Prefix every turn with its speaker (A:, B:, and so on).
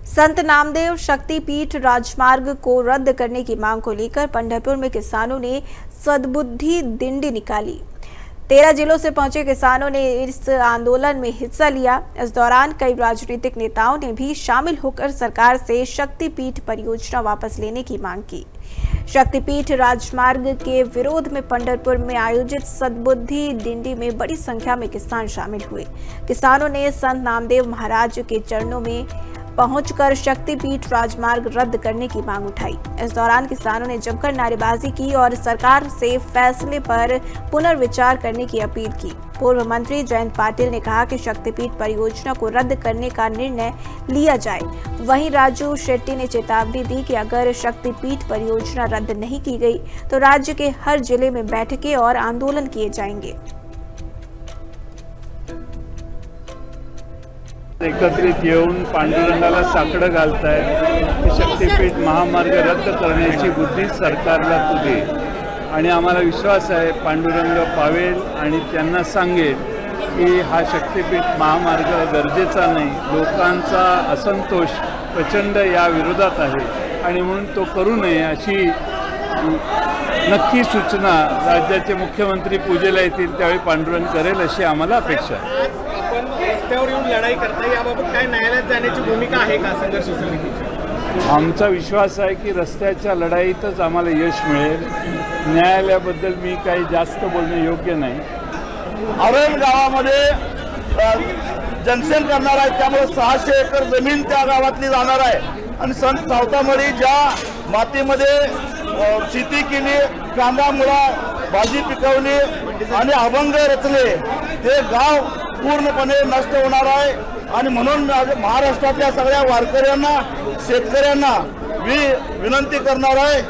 A: संत नामदेव शक्तिपीठ राजमार्ग को रद्द करने की मांग को लेकर पंढरपुर में किसानों ने सद्बुद्धि दिंडी निकाली। 13 जिलों से पहुंचे किसानों ने इस आंदोलन में हिस्सा लिया। इस दौरान कई राजनीतिक नेताओं ने भी शामिल होकर सरकार से शक्तिपीठ परियोजना वापस लेने की मांग की। शक्तिपीठ राजमार्ग के विरोध में पंढरपुर में आयोजित सद्बुद्धि दिंडी में बड़ी संख्या में किसान शामिल हुए। किसानों ने संत नामदेव महाराज के चरणों में पहुंचकर शक्तिपीठ राजमार्ग रद्द करने की मांग उठाई। इस दौरान किसानों ने जमकर नारेबाजी की और सरकार से फैसले पर पुनर्विचार करने की अपील की। पूर्व मंत्री जयंत पाटिल ने कहा कि शक्तिपीठ परियोजना को रद्द करने का निर्णय लिया जाए। वहीं राजू शेट्टी ने चेतावनी दी कि अगर शक्तिपीठ परियोजना रद्द नहीं की गई तो राज्य के हर जिले में बैठकें और आंदोलन किए जाएंगे।
B: एकत्रित येऊन पांडुरंगाला साकडं घालताय की शक्तिपीठ महामार्ग रद्द करण्याची बुद्धी सरकारला तू दे आणि आम्हाला विश्वास आहे पांडुरंग पावेल आणि त्यांना सांगेल की हा शक्तिपीठ महामार्ग गरजेचा नाही। लोकांचा असंतोष प्रचंड या विरोधात आहे आणि म्हणून तो करू नये अशी नक्की सूचना राज्याचे मुख्यमंत्री पूजेला येतील त्यावेळी पांडुरंग करेल अशी आम्हाला अपेक्षा आहे।
C: आपण रस्त्यावर येऊन लढाई करताय, याबाबत काय न्यायालयात जाण्याची भूमिका आहे का संघर्ष समितीची?
B: आमचा विश्वास आहे की रस्त्याच्या लढाईतच आम्हाला यश मिळेल। न्यायालयाबद्दल मी काही जास्त बोलणे योग्य नाही।
D: औरंग गावामध्ये जनसेन करणार आहे, त्यामुळे 600 एकर जमीन त्या गावातली जाणार आहे आणि संत सावतामळी ज्या मातीमध्ये शेती केली, कांदा मुळा भाजी पिकवली आणि अभंग रचले, ते गाव पूर्णपणे नष्ट होणार आहे। आणि म्हणून महाराष्ट्रातल्या सगळ्या वारकऱ्यांना शेतकऱ्यांना विनंती करणार आहे